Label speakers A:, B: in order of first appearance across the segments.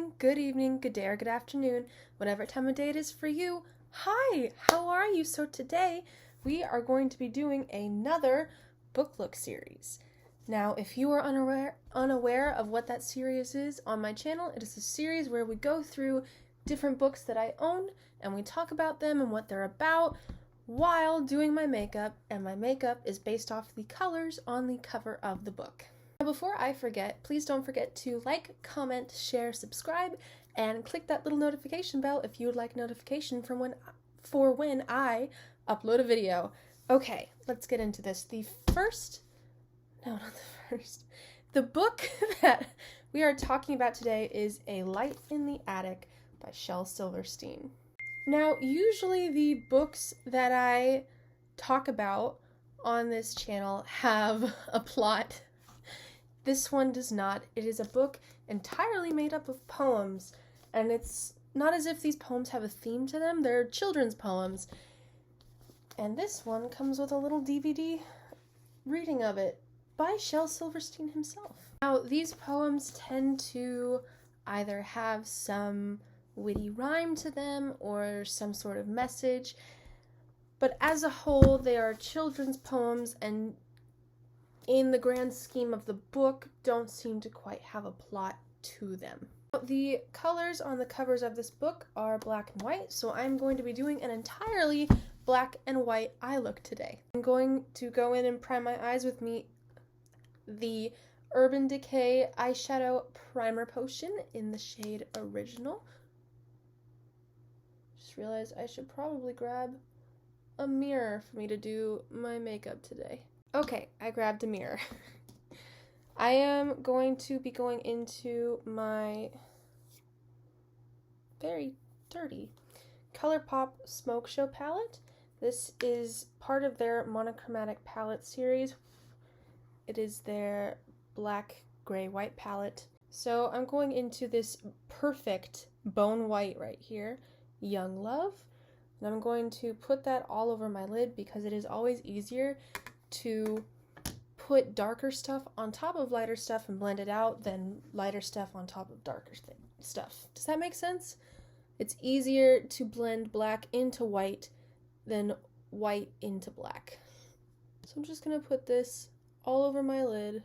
A: morning, good evening, good day, or good afternoon, whatever time of day it is for you. Hi, how are you? So today we are going to be doing another BookLook series. Now, if you are unaware of what that series is on my channel, it is a series where we go through different books that I own and we talk about them and what they're about while doing my makeup, and my makeup is based off the colors on the cover of the book. Now, before I forget, please don't forget to like, comment, share, subscribe, and click that little notification bell if you would like notification from when I upload a video. Okay, let's get into this. The book that we are talking about today is A Light in the Attic by Shel Silverstein. Now, usually the books that I talk about on this channel have a plot. This one does not. It is a book entirely made up of poems, and it's not as if these poems have a theme to them. They're children's poems. And this one comes with a little DVD reading of it by Shel Silverstein himself. Now, these poems tend to either have some witty rhyme to them or some sort of message, but as a whole, they are children's poems, and in the grand scheme of the book, don't seem to quite have a plot to them. The colors on the covers of this book are black and white, so I'm going to be doing an entirely black and white eye look today. I'm going to go in and prime my eyes with the Urban Decay eyeshadow primer potion in the shade Original. Just realized I should probably grab a mirror for me to do my makeup today. Okay, I grabbed a mirror. I am going to be going into my very dirty ColourPop Smoke Show palette. This is part of their monochromatic palette series. It is their black, gray, white palette. So I'm going into this perfect bone white right here, Young Love. And I'm going to put that all over my lid because it is always easier to put darker stuff on top of lighter stuff and blend it out than lighter stuff on top of darker stuff. Does that make sense? It's easier to blend black into white than white into black. So I'm just going to put this all over my lid.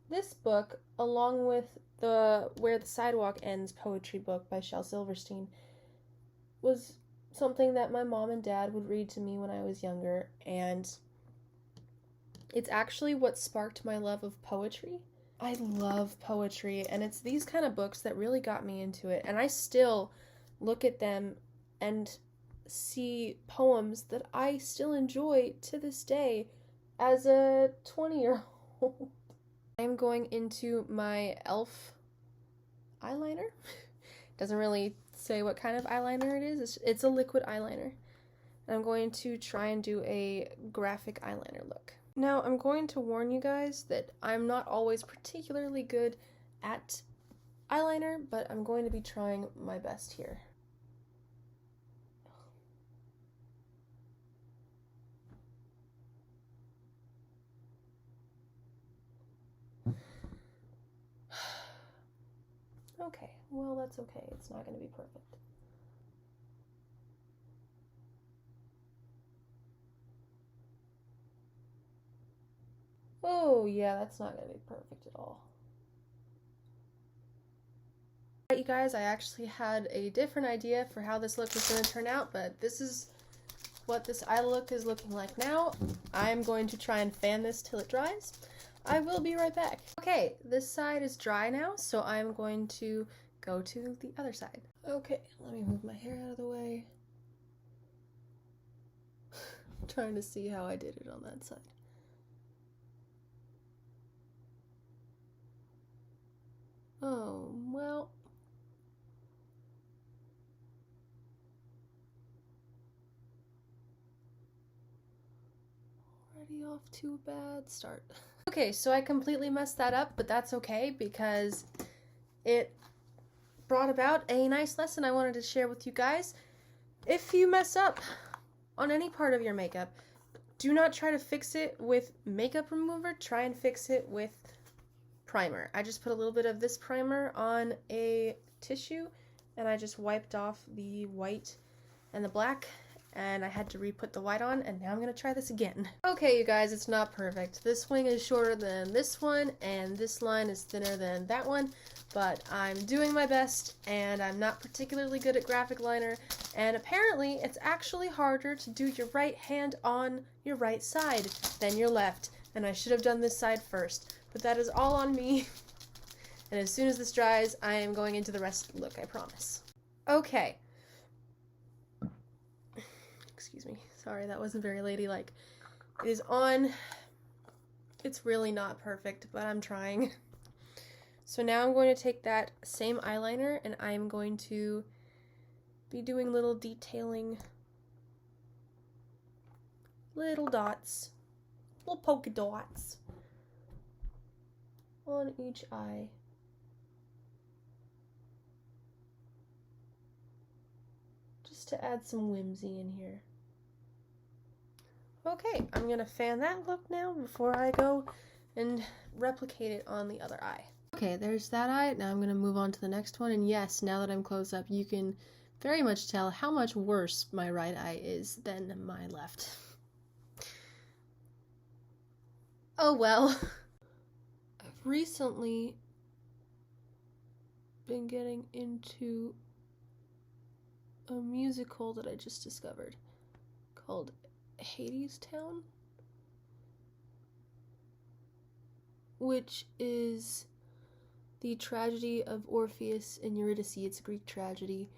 A: This book, along with the Where the Sidewalk Ends poetry book by Shel Silverstein, was something that my mom and dad would read to me when I was younger, and it's actually what sparked my love of poetry. I love poetry, and it's these kind of books that really got me into it, and I still look at them and see poems that I still enjoy to this day as a 20-year-old. I'm going into my e.l.f. eyeliner. Doesn't really say what kind of eyeliner it is. It's a liquid eyeliner. And I'm going to try and do a graphic eyeliner look. Now, I'm going to warn you guys that I'm not always particularly good at eyeliner, but I'm going to be trying my best here. Okay, well, that's okay. It's not going to be perfect. Oh, yeah, that's not going to be perfect at all. Alright, you guys, I actually had a different idea for how this look was going to turn out, but this is what this eye look is looking like now. I'm going to try and fan this till it dries. I will be right back. Okay, this side is dry now, so I'm going to go to the other side. Okay, let me move my hair out of the way. I'm trying to see how I did it on that side. Oh, well. Already off to a bad start. Okay, so I completely messed that up, but that's okay because it brought about a nice lesson I wanted to share with you guys. If you mess up on any part of your makeup, do not try to fix it with makeup remover. Try and fix it with primer. I just put a little bit of this primer on a tissue and I just wiped off the white and the black, and I had to re-put the white on, and now I'm gonna try this again. Okay, you guys, it's not perfect. This wing is shorter than this one, and this line is thinner than that one, but I'm doing my best, and I'm not particularly good at graphic liner, and apparently it's actually harder to do your right hand on your right side than your left, and I should have done this side first, but that is all on me. And as soon as this dries, I am going into the rest look, I promise. Okay. Excuse me. Sorry, that wasn't very ladylike. It is on. It's really not perfect, but I'm trying. So now I'm going to take that same eyeliner and I'm going to be doing little detailing, little dots, little polka dots on each eye. Just to add some whimsy in here. Okay, I'm gonna fan that look now before I go and replicate it on the other eye. Okay, there's that eye. Now I'm gonna move on to the next one, and yes, now that I'm close up, you can very much tell how much worse my right eye is than my left. Oh well. I've recently been getting into a musical that I just discovered called Hades Town, which is the tragedy of Orpheus and Eurydice. It's a Greek tragedy,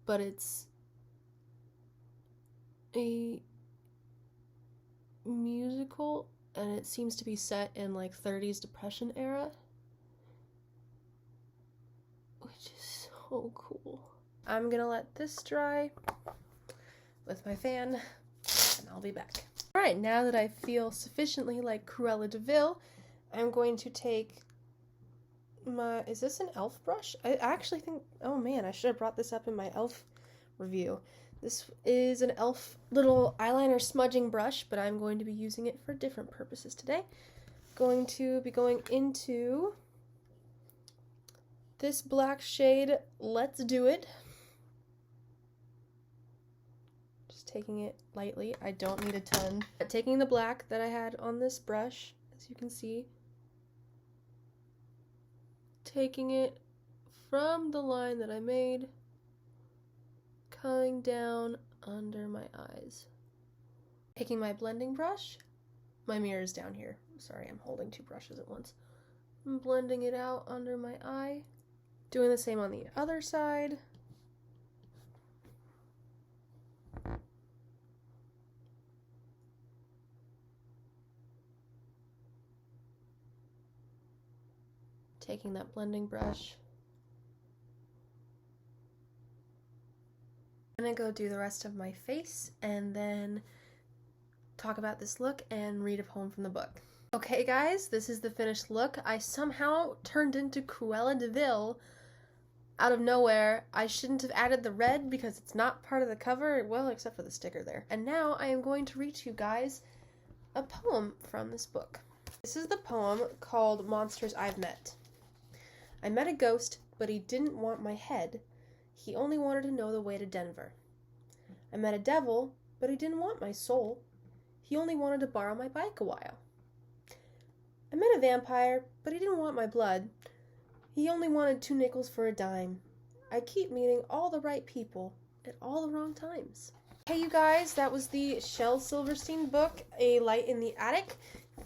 A: but it's a musical and it seems to be set in like 30s Depression era, which is so cool. I'm gonna let this dry with my fan and I'll be back. Alright, now that I feel sufficiently like Cruella de Vil, I'm going to take my, is this an e.l.f. brush? I actually think, oh man, I should have brought this up in my e.l.f. review. This is an e.l.f. little eyeliner smudging brush, but I'm going to be using it for different purposes today. Going to be going into this black shade, Let's Do It. Taking it lightly. I don't need a ton. Taking the black that I had on this brush, as you can see, taking it from the line that I made, coming down under my eyes. Taking my blending brush, my mirror is down here. Sorry, I'm holding two brushes at once. I'm blending it out under my eye. Doing the same on the other side. Taking that blending brush. I'm gonna go do the rest of my face and then talk about this look and read a poem from the book. Okay guys, this is the finished look. I somehow turned into Cruella de Vil out of nowhere. I shouldn't have added the red because it's not part of the cover, well, except for the sticker there. And now I am going to read to you guys a poem from this book. This is the poem called Monsters I've Met. I met a ghost, but he didn't want my head. He only wanted to know the way to Denver. I met a devil, but he didn't want my soul. He only wanted to borrow my bike a while. I met a vampire, but he didn't want my blood. He only wanted 2 nickels for a dime. I keep meeting all the right people at all the wrong times. Hey you guys, that was the Shel Silverstein book, A Light in the Attic.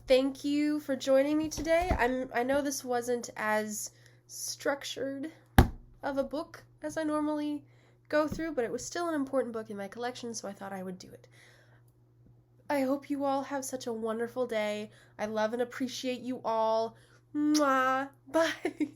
A: Thank you for joining me today. I know this wasn't as structured of a book as I normally go through, but it was still an important book in my collection, so I thought I would do it. I hope you all have such a wonderful day. I love and appreciate you all. Mwah. Bye.